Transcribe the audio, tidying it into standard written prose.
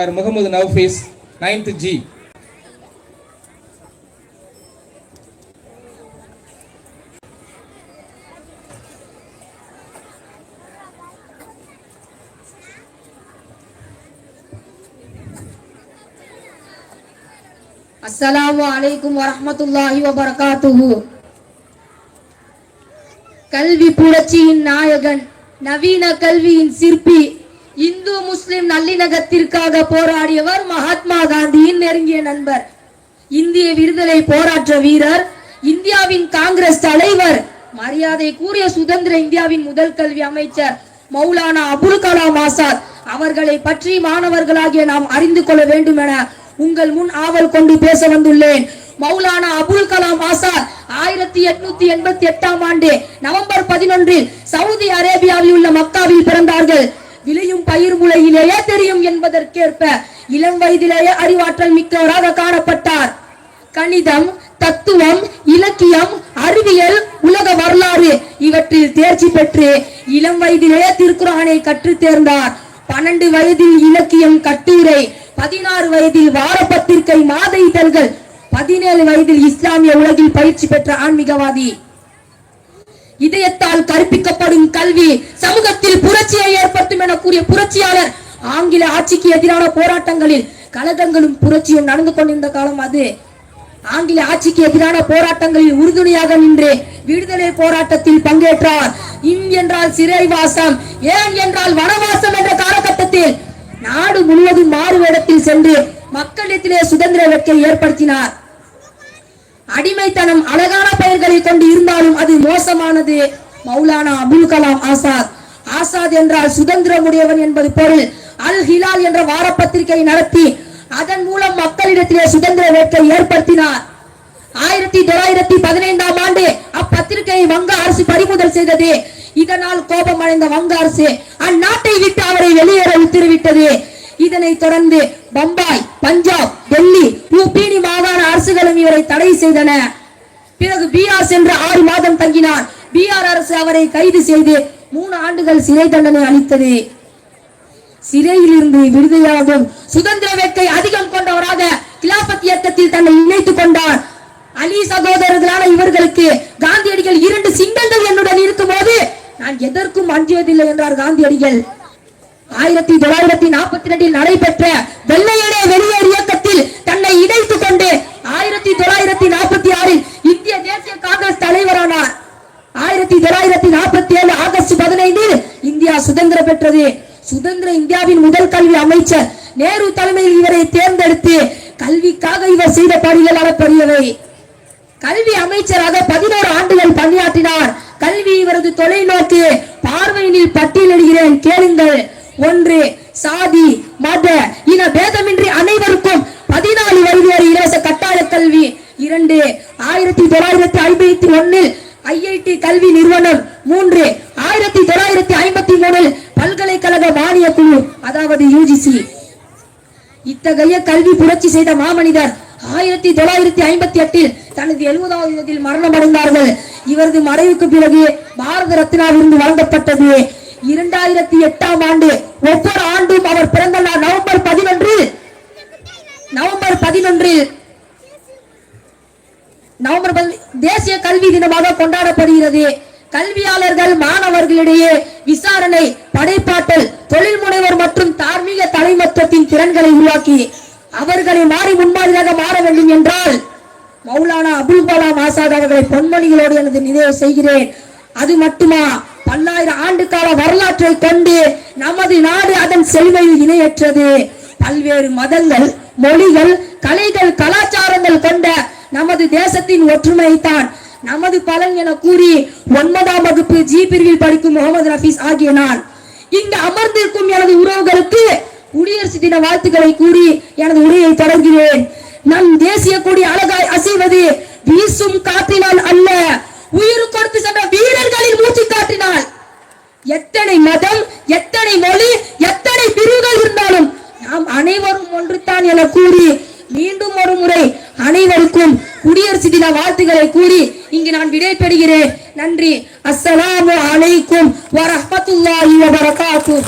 Muhammad Naufis, 9th G. Assalamu alaikum warahmatullahi wabarakatuh. கல்வி புரட்சியின் நாயகன், நவீன கல்வியின் சிற்பி, இந்து முஸ்லிம் நல்லிணக்கத்திற்காக போராடியவர் மகாத்மா காந்தியின் நெருங்கிய நண்பர், இந்திய விடுதலை போராட்ட வீரர், இந்தியாவின் காங்கிரஸ் தலைவர், மரியாதைக்குரிய சுதந்திர இந்தியாவின் முதல் கல்வி அமைச்சர் மௌலானா அபுல் கலாம் ஆசாத் அவர்களை பற்றி மாணவர்களாகிய நாம் அறிந்து கொள்ள வேண்டும் என உங்கள் முன் ஆவல் கொண்டு பேச வந்துள்ளேன். மௌலானா அபுல் கலாம் ஆசாத் 1888 ஆண்டு நவம்பர் 11 சவுதி அரேபியாவில் உள்ள மக்காவில் பிறந்தார்கள். விளையும் பயிர் முளையிலேயே தெரியும் என்பதற்கேற்ப இளம் வயதிலேயே அறிவாற்றல் மிக்கவராக காணப்பட்டார். கணிதம், தத்துவம், இலக்கியம், அறிவியல், உலக வரலாறு இவற்றில் தேர்ச்சி பெற்று இளம் வயதிலேயே திருக்குர்ஆனை கற்று தேர்ந்தார். 12 வயதில் இலக்கியம் கட்டுரை, 16 வயதில் வார பத்திரிகை மாத இதழ்கள், 17 வயதில் இஸ்லாமிய உலகில் பயிற்சி பெற்ற ஆன்மீகவாதி. இதயத்தால் கற்பிக்கப்படும் கல்வி சமூகத்தில் புரட்சியை ஏற்படுத்தும் என கூறிய புரட்சியாளர் ஆங்கில ஆட்சிக்கு எதிரான போராட்டங்களில் கலகங்களும் புரட்சியும் நடந்து கொண்டிருந்த காலம் அது. ஆங்கில ஆட்சிக்கு எதிரான போராட்டங்களில் உறுதுணையாக நின்று விடுதலை போராட்டத்தில் பங்கேற்றார். இம் என்றால் சிறைவாசம், ஏன் என்றால் வனவாசம் என்ற காலகட்டத்தில் நாடு முழுவதும் மாறு வேடத்தில் சென்று மக்களிடத்திலே சுதந்திர வேட்கை ஏற்படுத்தினார். அடிமைத்தனம் அழகான பெயர்களை கொண்டு இருந்தாலும் அது மோசமானது. மௌலானா அபுல் கலாம் ஆசாத், ஆசாத் என்றால் சுதந்திரமுடையவன் என்பது பொருள். அல் ஹிலால் என்ற வார பத்திரிகை நடத்தி அதன் மூலம் மக்களிடத்திலே சுதந்திர வேட்கை ஏற்படுத்தினார். 1915 ஆண்டு அப்பத்திரிகையை வங்க அரசு பறிமுதல் செய்தது. இதனால் கோபம் அடைந்த வங்க அரசு அந்நாட்டை விட்டு அவரை வெளியேற உத்தரவிட்டது. இதனைத் தொடர்ந்து பம்பாய், பஞ்சாப், டெல்லி, யூபி மாகாண அரசுகளும் இவரை தடை செய்தன. பிறகு பீகார் சென்று 6 மாதம் தங்கினார். பீகார் அரசு அவரை கைது செய்து 3 ஆண்டுகள் சிறை தண்டனை அளித்தது. சிறையில் இருந்து விடுதலையாகும் சுதந்திர வேட்கை அதிகம் கொண்டவராக கிலாபத் இயக்கத்தில் தன்னை இணைத்துக் கொண்டார். அலி சகோதரர்களான இவர்களுக்கு காந்தியடிகள் 2 சிங்கங்கள் என்னுடன் இருக்கும் போது நான் எதற்கும் அஞ்சுவதில்லை என்றார் காந்தியடிகள். 1942 நடைபெற்ற வெள்ளையனே வெளியேறு இயக்கத்தில் தன்னை இணைத்துக் கொண்டு 1946 இந்திய தேசிய காங்கிரஸ் தலைவரானார். 1947 ஆகஸ்ட் 15 இந்தியா சுதந்திரம் பெற்றது. சுதந்திர இந்தியாவின் முதல் கல்வி அமைச்சர் நேரு தலைமையில் இவரை தேர்ந்தெடுத்து கல்விக்காக இவர் செய்த பணிகள் அளப்பரியவை. கல்வி அமைச்சராக 11 ஆண்டுகள் பணியாற்றினார். கல்வி இவரது தொலைநோக்கு பார்வையில் பட்டியலிடுகிறேன், கேளுங்கள். 1. சாதி மத இன பேதமின்றி அனைவருக்கும் 14 வயது வரை இலவச கட்டாய கல்வி. 2. 1951 ஐஐடி கல்வி நிறுவனம். 3. 1953 பல்கலைக்கழக மானிய குழு, அதாவது யுஜிசி. இத்தகைய கல்வி புரட்சி செய்த மாமனிதர் 1958 தனது 70வது வயதில் மரணம் அடைந்தார்கள். இவரது மறைவுக்கு பிறகு பாரத ரத்னா விருது வழங்கப்பட்டது. 2008 ஆண்டு ஒவ்வொரு ஆண்டும் அவர் பிறந்த நாள் நவம்பர் 11 தேசிய கல்வி தினமாக கொண்டாடப்படுகிறது. கல்வியாளர்கள் மாணவர்களிடையே விசாரணை, படைப்பாற்றல், தொழில் முனைவர் மற்றும் தார்மீக தலைமத்துவத்தின் திறன்களை உருவாக்கி அவர்களை மாறி முன்மாதிரியாக மாற வேண்டும் என்றால் மௌலானா அபுல் கலாம் ஆசாத் அவர்களை பொன்மொழிகளோடு எனது நினைவு செய்கிறேன். அது மட்டுமா, பல்லாயிரம் ஆண்டு கால வரலாற்றை கொண்டு நமது நாடு அதன் செல்வையில் இணையற்றது. பல்வேறு மதங்கள், மொழிகள், கலைகள், கலாச்சாரங்கள் கொண்ட நமது தேசத்தின் ஒற்றுமைத்தான் நமது பலன் என கூறி 9ஆம் வகுப்பு ஜி பிரிவில் படிக்கும் முகமது ரஃபீஸ் ஆகிய நான் இங்கு அமர்ந்திருக்கும் எனது உறவுகளுக்கு குடியரசு தின வாழ்த்துக்களை கூறி எனது உரையை தொடர்கிறேன். நம் தேசிய கொடி அழகாய் அசைவது வீசும் காற்றினால் அல்ல, உயிர் கொடுத்து சென்ற வீரர்களின் மூச்சு காட்டினால். எத்தனை மதம், எத்தனை மொழி, எத்தனை பிரிவுகள் இருந்தாலும் நாம் அனைவரும் ஒன்றுதான் என கூறி மீண்டும் ஒரு முறை அனைவருக்கும் குடியரசு தின வாழ்த்துக்களை கூறி இங்கு நான் விடைபெறுகிறேன். நன்றி. அஸ்ஸலாமு அலைக்கும் வரஹ்மத்துல்லாஹி வபரகாத்துஹு.